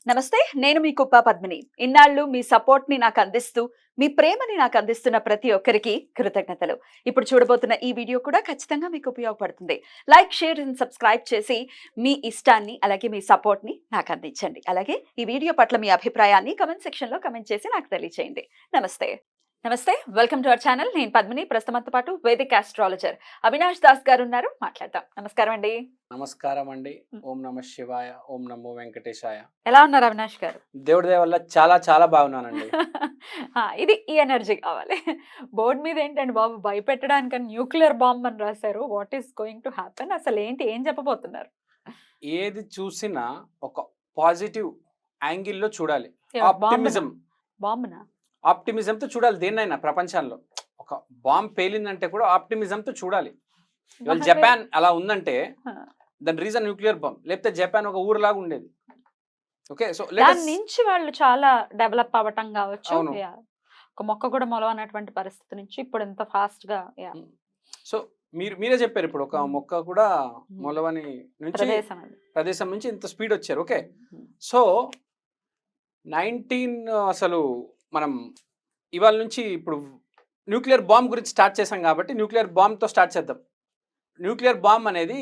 నమస్తే. నేను మీ కుప్ప పద్మిని. ఇన్నాళ్ళు మీ సపోర్ట్‌ని నాకందిస్తూ, మీ ప్రేమని నాకందిస్తున్న ప్రతి ఒక్కరికి కృతజ్ఞతలు. ఇప్పుడు చూడబోతున్న ఈ వీడియో కూడా ఖచ్చితంగా మీకు ఉపయోగపడుతుంది. లైక్, షేర్ అండ్ సబ్స్క్రైబ్ చేసి మీ ఇష్టాన్ని, అలాగే మీ సపోర్ట్‌ని నాకందించండి. అలాగే ఈ వీడియో పట్ల మీ అభిప్రాయాన్ని కామెంట్ సెక్షన్‌లో కామెంట్ చేసి నాకు తెలియజేయండి. నమస్తే. నమస్తే. Welcome to our channel. నేను పద్మిని. ప్రస్తుతం మనతో పాటు వేదిక్ ఆస్ట్రాలజర్ అవినాష్ దాస్ గారు ఉన్నారు. మాట్లాడదాం. నమస్కారం అండి. నమస్కారం అండి. ఓం నమ శివాయ, ఓం నమో వెంకటేశాయ. ఎలా ఉన్నారు అవినాష్ గారు? దేవుడి దయ వల్ల చాలా చాలా బాగున్నానండి. ఇది ఈ ఎనర్జీ కావాలి. బోర్డ్ మీద ఏంటండి బాబు భయపెట్టడానికని న్యూక్లియర్ బాంబ్ అని రాశారు. What is going to happen? అసలు ఏంటి? ఏం చెప్పబోతున్నారు? ఏది చూసినా ఒక పాజిటివ్ యాంగిల్‌లో చూడాలి. బాంబునా? ఆప్టిమిజం బాంబునా? ఆప్టిమిజంతో చూడాలి దేన్నైనా ప్రపంచంలో. ఒక బాంబ్ పేలిందంటే కూడా ఆప్టిమిజంతో చూడాలి. ఇవాళ మరి జపాన్ అలా ఉందంటే ఆ, దాని రీజన్ న్యూక్లియర్ బాంబ్. లేకపోతే జపాన్ ఒక ఊరులాగా ఉండేది. ఓకే. సో దాని నుంచి వాళ్ళు చాలా డెవలప్ అవ్వటం కావచ్చు. అవును. ఒక మొక్క కూడా మొలవనటువంటి పరిస్థితి నుంచి ఇప్పుడు ఎంత ఫాస్ట్ గా సో మీరే చెప్పారు ఇప్పుడు ఒక మొక్క కూడా మొలవని నుంచి ప్రదేశం అది. ప్రదేశం నుంచి ఇంత స్పీడ్ వచ్చారు. ఓకే. ఉమ్, సో 19 అసలు మనం ఇవాళ నుంచి ఇప్పుడు న్యూక్లియర్ బాంబ్ గురించి స్టార్ట్ చేసాం కాబట్టి న్యూక్లియర్ బాంబ్తో స్టార్ట్ చేద్దాం. న్యూక్లియర్ బాంబ్ అనేది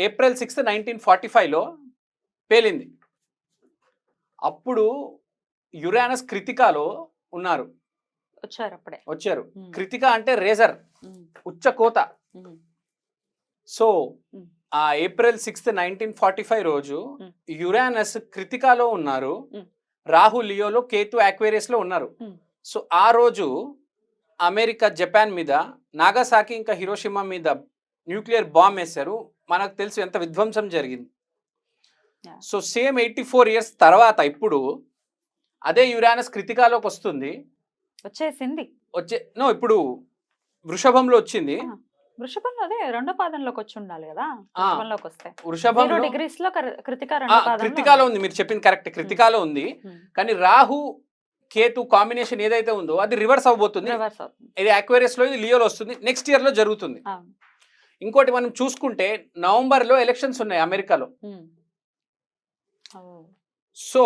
ఏప్రిల్ 6, 1945లో పేలింది. అప్పుడు యురేనస్ కృతికాలో ఉన్నారు, వచ్చారు అప్పుడే. వచ్చారు. ఉమ్, కృతిక అంటే రేజర్, ఉమ్, ఉచ్చ కోత. ఉమ్, సో ఉమ్, ఆ ఏప్రిల్ 6, 1945 రోజు ఉమ్, యురేనస్ కృతికాలో ఉన్నారు, ఉమ్, రాహు లియోలో, కేతు యాక్వేరియస్లో ఉన్నారు. ఉమ్. సో ఆ రోజు అమెరికా జపాన్ మీద, నాగాసాకి ఇంకా హిరోషిమా మీద న్యూక్లియర్ బాంబ్ వేశారు. మనకు తెలుసు ఎంత విధ్వంసం జరిగింది. Yeah. సో సేమ్ 84 ఇయర్స్ తర్వాత ఇప్పుడు అదే యురేనస్ కృతికాలోకి వస్తుంది. వచ్చేసింది. ఇప్పుడు వృషభంలో వచ్చింది. ఆ, వృషభంలో అదే రెండో పాదంలోకి వచ్చి ఉండాలి కదా. ఆ, వృషభంలోకి వస్తే వృషభంలో 0 degrees లో కృతిక రెండో పాదంలో కృతికాలో ఉంది. మీరు చెప్పింది కరెక్ట్, కృతికాలో ఉంది. కానీ రాహు కేతు కాంబినేషన్ ఏదైతే ఉందో అది రివర్స్ అవబోతుంది. రివర్స్ అవుతుంది. ఇది యాక్వేరియస్ లో, ఇది లియోలో వస్తుంది. నెక్స్ట్ ఇయర్ లో జరుగుతుంది. అవును. ఇంకోటి మనం చూసుకుంటే నవంబర్లో ఎలక్షన్స్ ఉన్నాయి అమెరికాలో. ఉమ్. ఓ. సో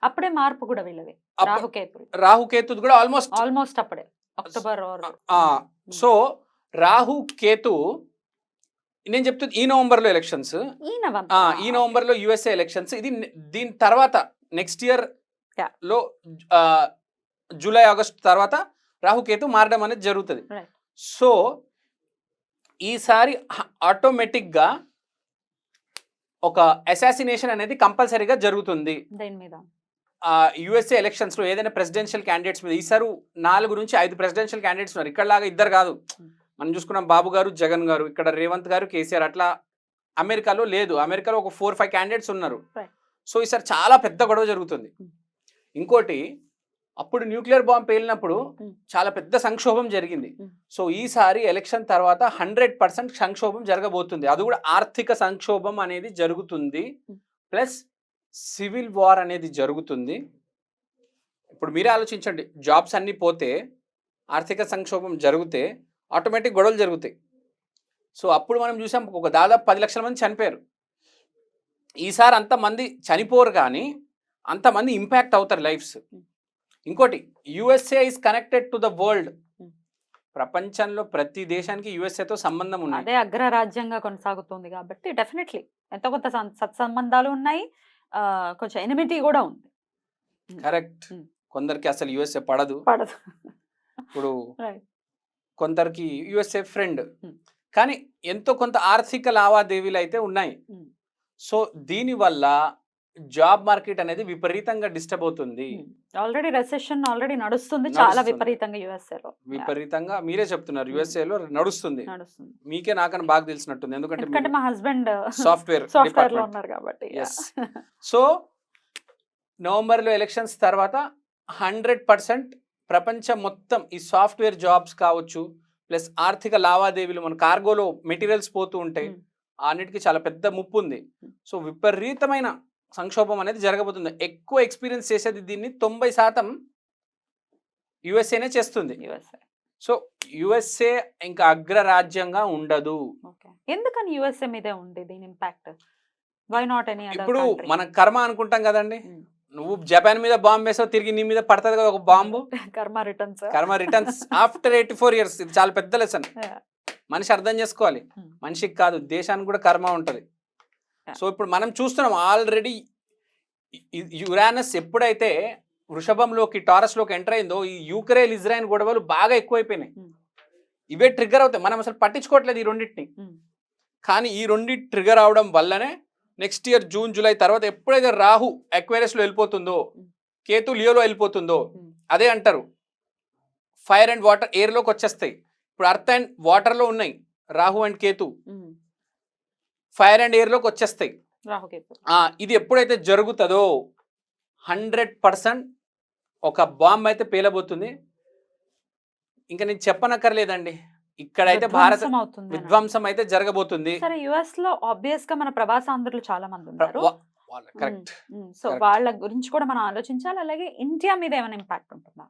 అప్పుడే మార్పు కూడా వీళ్ళది. రాహుకేతులు రాహుకేతు కూడా ఆల్మోస్ట్ అప్పుడే October or so Rahu Ketu నేను చెప్తుంది ఈ నవంబర్లో ఎలక్షన్స్, ఈ నవంబర్. ఈ నవంబర్లో యుఎస్ఏ ఎలక్షన్స్. ఇది దీని తర్వాత నెక్స్ట్ ఇయర్ Yeah. లో జూలై ఆగస్ట్ తర్వాత రాహుకేతు మారడం అనేది జరుగుతుంది. Right. సో ఈసారి ఆటోమేటిక్గా ఒక అసాసినేషన్ అనేది కంపల్సరీగా జరుగుతుంది. దేని మీద? యుఎస్ఏ ఎలక్షన్స్ లో ఏదైనా ప్రెసిడెన్షియల్ క్యాండిడేట్స్ మీద ఈసారి 4 నుంచి 5 ప్రెసిడెన్షియల్ క్యాండిడేట్స్ ఉన్నారు. ఇక్కడలాగా ఇద్దరు కాదు. మనం చూసుకున్నాం బాబు గారు, జగన్ గారు, ఇక్కడ రేవంత్ గారు, కేసీఆర్. అట్లా అమెరికాలో లేదు. అమెరికాలో ఒక 4-5 క్యాండిడేట్స్ ఉన్నారు. Right. సో ఈసారి చాలా పెద్ద గొడవ జరుగుతుంది. ఇంకోటి, అప్పుడు న్యూక్లియర్ బాంబ్ పేలినప్పుడు చాలా పెద్ద సంక్షోభం జరిగింది. సో ఈసారి ఎలక్షన్ తర్వాత 100% సంక్షోభం జరగబోతుంది. అది కూడా ఆర్థిక సంక్షోభం అనేది జరుగుతుంది, ప్లస్ సివిల్ వార్ అనేది జరుగుతుంది. ఇప్పుడు మీరే ఆలోచించండి, జాబ్స్ అన్నీ పోతే, ఆర్థిక సంక్షోభం జరిగితే ఆటోమేటిక్ గొడవలు జరుగుతాయి. సో అప్పుడు మనం చూసాం ఒక దాదాపు 10 లక్షల మంది చనిపోయారు. ఈసారి అంతమంది చనిపోరు కానీ అంతమంది ఇంపాక్ట్ అవుతారు లైఫ్స్. ఇంకోటి, USA is connected to the world. ప్రపంచంలో ప్రతి దేశానికి యుఎస్ఏతో సంబంధం ఉన్నాయి. అదే అగ్రరాజ్యంగా కొనసాగుతుంది కాబట్టి డెఫినెట్లీ ఎంతో కొంత సత్సంబంధాలు ఉన్నాయి. కొంచెం ఎనిమిటీ కూడా ఉంది. కరెక్ట్. కొందరికి అసలు యుఎస్ఏ పడదు. ఇప్పుడు Right. కొందరికి యుఎస్ఏ ఫ్రెండ్. కానీ ఎంతో కొంత ఆర్థిక లావాదేవీలు అయితే ఉన్నాయి. సో దీనివల్ల జాబ్ మార్కెట్ అనేది విపరీతంగా డిస్టర్బ్ అవుతుంది. ఆల్రెడీ రెసెషన్ ఆల్రెడీ నడుస్తుంది చాలా విపరీతంగా యుఎస్ఏలో. విపరీతంగా మీరే చెప్తున్నారు యుఎస్ఏలో నడుస్తుంది. మీకే నాకన్నా బాగా తెలిసినట్టుంది, ఎందుకంటే మా హస్బెండ్ సాఫ్ట్వేర్ లో ఉన్నారు కాబట్టి. సో నవంబర్లో ఎలక్షన్స్ తర్వాత 100% ప్రపంచం మొత్తం ఈ సాఫ్ట్వేర్ జాబ్స్ కావచ్చు, ప్లస్ ఆర్థిక లావాదేవీలు, మన కార్గోలో మెటీరియల్స్ పోతూ ఉంటాయి, అన్నిటికీ చాలా పెద్ద ముప్పు ఉంది. సో విపరీతమైన సంక్షోభం అనేది జరగబోతుంది. ఎక్కువ ఎక్స్పీరియన్స్ చేసేది దీన్ని 90% యుఎస్ఏనే చేస్తుంది. సో యుఎస్ఏ ఇంకా అగ్రరాజ్యంగా ఉండదు. ఎందుకని యుఎస్ఏ మీదే ఉంది దీని impact? Why not any other ఇప్పుడు కంట్రీ? మనం కర్మ అనుకుంటాం కదండి. నువ్వు జపాన్ మీద బాంబు వేసావు, తిరిగి నీ మీద పడుతుంది కదా ఒక బాంబు. కర్మ రిటర్న్స్. కర్మ రిటర్న్స్ ఆఫ్టర్ 84 years. ఇది చాలా పెద్ద లెసన్. మనిషి అర్థం చేసుకోవాలి. మనిషికి కాదు, దేశానికి కూడా కర్మ ఉంటది. సో ఇప్పుడు మనం చూస్తున్నాం ఆల్రెడీ యురానస్ ఎప్పుడైతే వృషభంలోకి టారస్లోకి ఎంటర్ అయిందో ఈ యూక్రెయిన్ ఇజ్రాయెల్ గొడవలు బాగా ఎక్కువైపోయినాయి. ఇవే ట్రిగ్గర్ అవుతాయి. మనం అసలు పట్టించుకోవట్లేదు ఈ రెండింటిని. కానీ ఈ రెండింటి ట్రిగ్గర్ అవడం వల్లనే నెక్స్ట్ ఇయర్ జూన్ జూలై తర్వాత ఎప్పుడైతే రాహు అక్వేరియస్లో వెళ్ళిపోతుందో, కేతు లియోలో వెళ్ళిపోతుందో, అదే అంటారు ఫైర్ అండ్ వాటర్ ఎయిర్లోకి వచ్చేస్తాయి. ఇప్పుడు అర్త్ అండ్ వాటర్లో ఉన్నాయి Rahu and Ketu, fire and ఎయిర్లోకి వచ్చేస్తాయి. ఇది ఎప్పుడైతే జరుగుతుందో 100% ఒక బాంబ్ అయితే పేలబోతుంది. ఇంకా నేను చెప్పనక్కర్లేదండి, ఇక్కడైతే భారత విధ్వంసం అయితే జరగబోతుంది. సరే, యుఎస్ లో ఆబ్వియస్ గా మన ప్రవాసాంధ్రులు చాలా మంది ఉన్నారు. కరెక్ట్. సో వాళ్ళ గురించి కూడా మనం ఆలోచించాలి. అలాగే ఇండియా మీద ఏమైనా ఇంపాక్ట్ ఉంటుందా?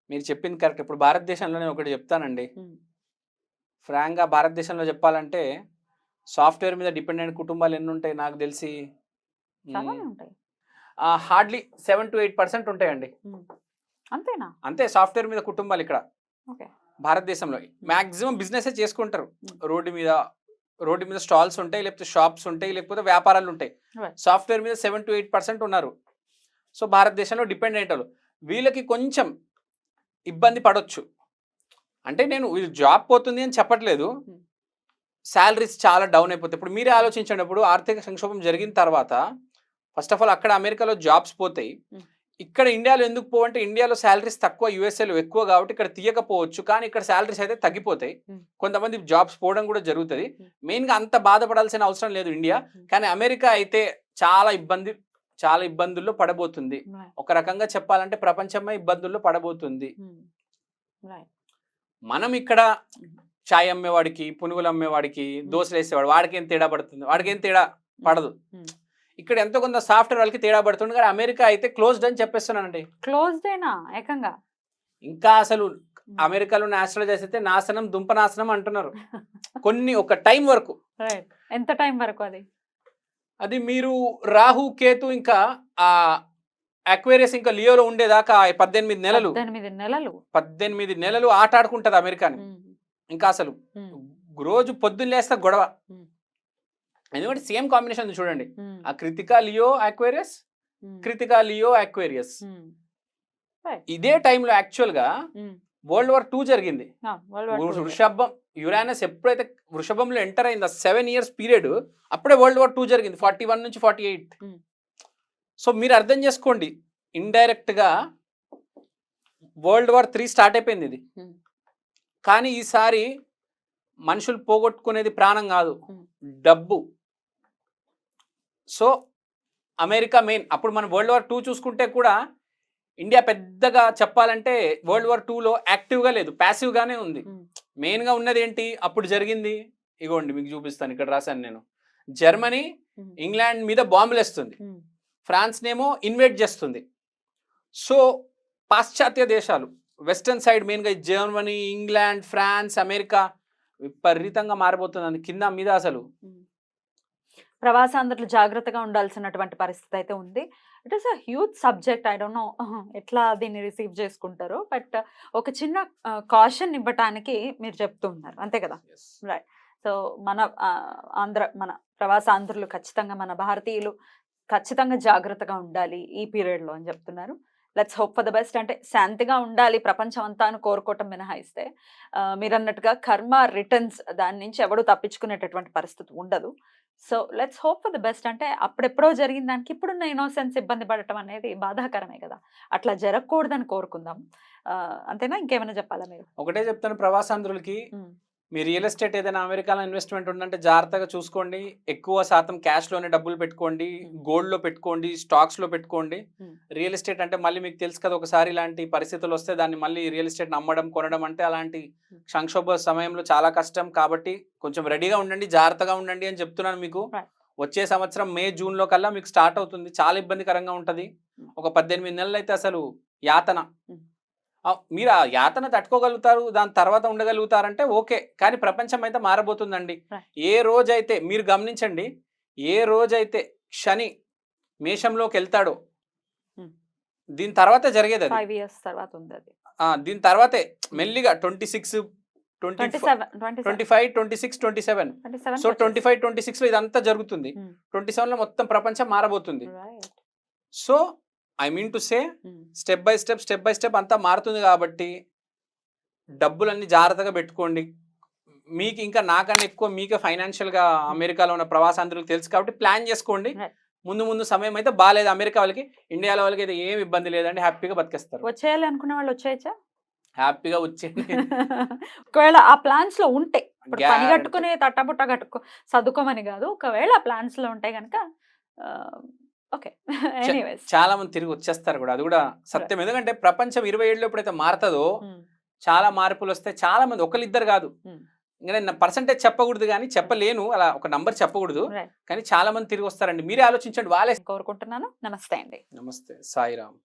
మీరు చెప్పింది కరెక్ట్. ఇప్పుడు భారతదేశంలోనే ఒకటి చెప్తానండి, ఫ్రాంక్గా భారతదేశంలో చెప్పాలంటే సాఫ్ట్వేర్ మీద డిపెండెంట్ కుటుంబాలు ఎన్ని ఉంటాయి నాకు తెలిసి హార్డ్లీ 7 to 8% ఉంటాయండి. అంతేనా? అంతే, సాఫ్ట్వేర్ మీద కుటుంబాలు ఇక్కడ భారతదేశంలో మాక్సిమం బిజినెస్ చేసుకుంటారు. రోడ్డు మీద స్టాల్స్ ఉంటాయి, లేకపోతే షాప్స్ ఉంటాయి, లేకపోతే వ్యాపారాలు ఉంటాయి. సాఫ్ట్వేర్ మీద 7 to 8% ఉన్నారు. సో భారతదేశంలో డిపెండెంట్ వాళ్ళు, వీళ్ళకి కొంచెం ఇబ్బంది పడవచ్చు. అంటే నేను వీళ్ళు జాబ్ పోతుంది అని చెప్పట్లేదు, శాలరీస్ చాలా డౌన్ అయిపోతాయి. ఇప్పుడు మీరే ఆలోచించినప్పుడు ఆర్థిక సంక్షోభం జరిగిన తర్వాత ఫస్ట్ ఆఫ్ ఆల్ అక్కడ అమెరికాలో జాబ్స్ పోతాయి, ఇక్కడ ఇండియాలో ఎందుకు పోవంటే ఇండియాలో శాలరీస్ తక్కువ, యూఎస్ఏలో ఎక్కువ కాబట్టి ఇక్కడ తీయకపోవచ్చు, కానీ ఇక్కడ శాలరీస్ అయితే తగ్గిపోతాయి. కొంతమంది జాబ్స్ పోవడం కూడా జరుగుతుంది. మెయిన్గా అంత బాధపడాల్సిన అవసరం లేదు ఇండియా, కానీ అమెరికా అయితే చాలా ఇబ్బందుల్లో పడబోతుంది. ఒక రకంగా చెప్పాలంటే ప్రపంచమే ఇబ్బందుల్లో పడబోతుంది. మనం ఇక్కడ చాయ్ అమ్మేవాడికి, పునుగులు అమ్మేవాడికి, దోశలు వేసేవాడు వాడికి ఏం తేడా పడుతుంది? వాడికి ఏం తేడా పడదు. ఇక్కడ ఎంతో కొంత సాఫ్ట్వేర్ వాళ్ళకి తేడా పడుతుంది, కానీ అమెరికా అయితే క్లోజ్డ్ అని చెప్పేస్తున్నానండి. క్లోజ్డ్ అయినా ఏకంగా ఇంకా అసలు అమెరికాలో నేషనల్ చేస్తే నాశనం దుంప నాశనం అంటున్నారు కొన్ని ఒక టైం వరకు. ఎంత టైం వరకు? అది మీరు రాహు కేతు ఇంకా ఆ అక్వేరియస్ ఇంకా లియోలో ఉండేదాకా 18 నెలలు ఆట ఆడుకుంటది అమెరికాని. ఇంకా అసలు రోజు పొద్దున్న లేస్తా గొడవ. ఎందుకంటే సేమ్ కాంబినేషన్ చూడండి, ఆ కృతికా లియో అక్వేరియస్. ఇదే టైంలో యాక్చువల్ గా వరల్డ్ వార్ 2 జరిగింది. వృషభం యురానస్ ఎప్పుడైతే వృషభంలో ఎంటర్ అయింది 7 years పీరియడ్, అప్పుడే వరల్డ్ వార్ 2 జరిగింది 41 నుంచి 48. సో మీరు అర్థం చేసుకోండి, ఇండైరెక్ట్ గా వరల్డ్ వార్ 3 స్టార్ట్ అయిపోయింది ఇది. కానీ ఈసారి మనుషులు పోగొట్టుకునేది ప్రాణం కాదు, డబ్బు. So America main. అప్పుడు మనం వరల్డ్ వార్ 2 చూసుకుంటే కూడా ఇండియా పెద్దగా చెప్పాలంటే వరల్డ్ వార్ 2లో యాక్టివ్గా లేదు, ప్యాసివ్గానే ఉంది. మెయిన్గా ఉన్నది ఏంటి అప్పుడు జరిగింది? ఇగోండి మీకు చూపిస్తాను, ఇక్కడ రాశాను నేను. జర్మనీ ఇంగ్లాండ్ మీద బాంబులు వేస్తుంది, ఫ్రాన్స్ నేమో ఇన్వైట్ చేస్తుంది. సో పాశ్చాత్య దేశాలు వెస్టర్న్ సైడ్ మెయిన్గా జర్మనీ, ఇంగ్లాండ్, ఫ్రాన్స్, అమెరికా విపరీతంగా మారిపోతుంది కింద మీద. అసలు ప్రవాసాంధ్రులు జాగ్రత్తగా ఉండాల్సినటువంటి పరిస్థితి అయితే ఉంది. It is a huge subject. I don't know ఎట్లా దీన్ని రిసీవ్ చేసుకుంటారో, బట్ ఒక చిన్న కాషన్ ఇవ్వటానికి మీరు చెప్తూ ఉన్నారు, అంతే కదా? రైట్. సో మన మన ప్రవాసాంధ్రులు ఖచ్చితంగా, మన భారతీయులు ఖచ్చితంగా జాగ్రత్తగా ఉండాలి ఈ పీరియడ్లో అని చెప్తున్నారు. Let's hope for the best. అంటే శాంతిగా ఉండాలి ప్రపంచం అంతా అని కోరుకోవటం మినహాయిస్తే మీరు అన్నట్టుగా కర్మ రిటర్న్స్, దాని నుంచి ఎవడు తప్పించుకునేటటువంటి పరిస్థితి ఉండదు. So let's hope for the best. అంటే అప్పుడెప్పుడో జరిగిన దానికి ఇప్పుడున్న ఇన్నోసెన్స్ ఇబ్బంది పడటం అనేది బాధాకరమే కదా, అట్లా జరగకూడదని కోరుకుందాం. అంతేనా? ఇంకేమైనా చెప్పాలా మీరు? ఒకటే చెప్తాను ప్రవాసాంధ్రులకి, మీ రియల్ ఎస్టేట్ ఏదైనా అమెరికాలో ఇన్వెస్ట్మెంట్ ఉందంటే జాగ్రత్తగా చూసుకోండి. ఎక్కువ శాతం క్యాష్లోనే డబ్బులు పెట్టుకోండి, గోల్డ్లో పెట్టుకోండి, స్టాక్స్లో పెట్టుకోండి. రియల్ ఎస్టేట్ అంటే మళ్ళీ మీకు తెలుసు కదా, ఒకసారి ఇలాంటి పరిస్థితులు వస్తే దాన్ని మళ్ళీ రియల్ ఎస్టేట్ అమ్మడం కొనడం అంటే అలాంటి సంక్షోభ సమయంలో చాలా కష్టం. కాబట్టి కొంచెం రెడీగా ఉండండి, జాగ్రత్తగా ఉండండి అని చెప్తున్నాను మీకు. వచ్చే సంవత్సరం మే జూన్లో కల్లా మీకు స్టార్ట్ అవుతుంది. చాలా ఇబ్బందికరంగా ఉంటుంది. ఒక 18 నెలలు అయితే అసలు యాతన. మీరు ఆ యాతన తట్టుకోగలుగుతారు, దాని తర్వాత ఉండగలుగుతారంటే ఓకే, కానీ ప్రపంచం అయితే మారబోతుందండి. ఏ రోజైతే మీరు గమనించండి, ఏ రోజైతే శని మేషంలోకి వెళ్తాడో Hmm. దీని తర్వాత జరిగేది అది 5 years తర్వాత ఉంది అది. దీని తర్వాతే మెల్లిగా 26 27 25 26 27 27 సో 25 26 లో ఇదంతా జరుగుతుంది. Hmm. 27 లో మొత్తం ప్రపంచం మారబోతుంది. Right. So I mean to say Hmm. Step by step అంతా మారుతుంది కాబట్టి డబ్బులన్నీ జాగ్రత్తగా పెట్టుకోండి. మీకు ఇంకా నాకన్నా ఎక్కువ మీకే ఫైనాన్షియల్ గా అమెరికాలో ఉన్న ప్రవాసాంధ్రులకు తెలుసు కాబట్టి ప్లాన్ చేసుకోండి. Right. ముందు సమయం అయితే బాగాలేదు అమెరికా వాళ్ళకి, ఇండియాలో వాళ్ళకి అయితే ఏం ఇబ్బంది లేదండి, హ్యాపీగా బతికేస్తారు. వచ్చేయాలి అనుకున్న వాళ్ళు వచ్చేయచ్చా? హ్యాపీగా వచ్చేయండి. ఒకవేళ ఆ ప్లాన్స్ లో ఉంటే, ఇప్పుడు పని Guarantee. కట్టుకుని తట్టబుట్ట కట్టుకో చదువుకోమని కాదు, ఒకవేళ ఆ ప్లాన్స్ లో ఉంటే కనుక ఓకే. ఎనీవేస్ చాలా మంది తిరిగి వచ్చేస్తారు కూడా, అది కూడా సత్యం. ఎందుకంటే ప్రపంచం 27లో ఎప్పుడైతే మారుతుందో చాలా మార్పులు వస్తాయి. చాలా మంది ఒకరిద్దరు కాదు, ఇంకా నేను పర్సంటేజ్ చెప్పకూడదు కానీ చెప్పలేను, అలా ఒక నంబర్ చెప్పకూడదు, Right. కానీ చాలా మంది తిరిగి వస్తారండి. మీరే ఆలోచించండి. వాళ్ళే. కోరుకుంటున్నాను. నమస్తే అండి. నమస్తే, సాయిరామ్.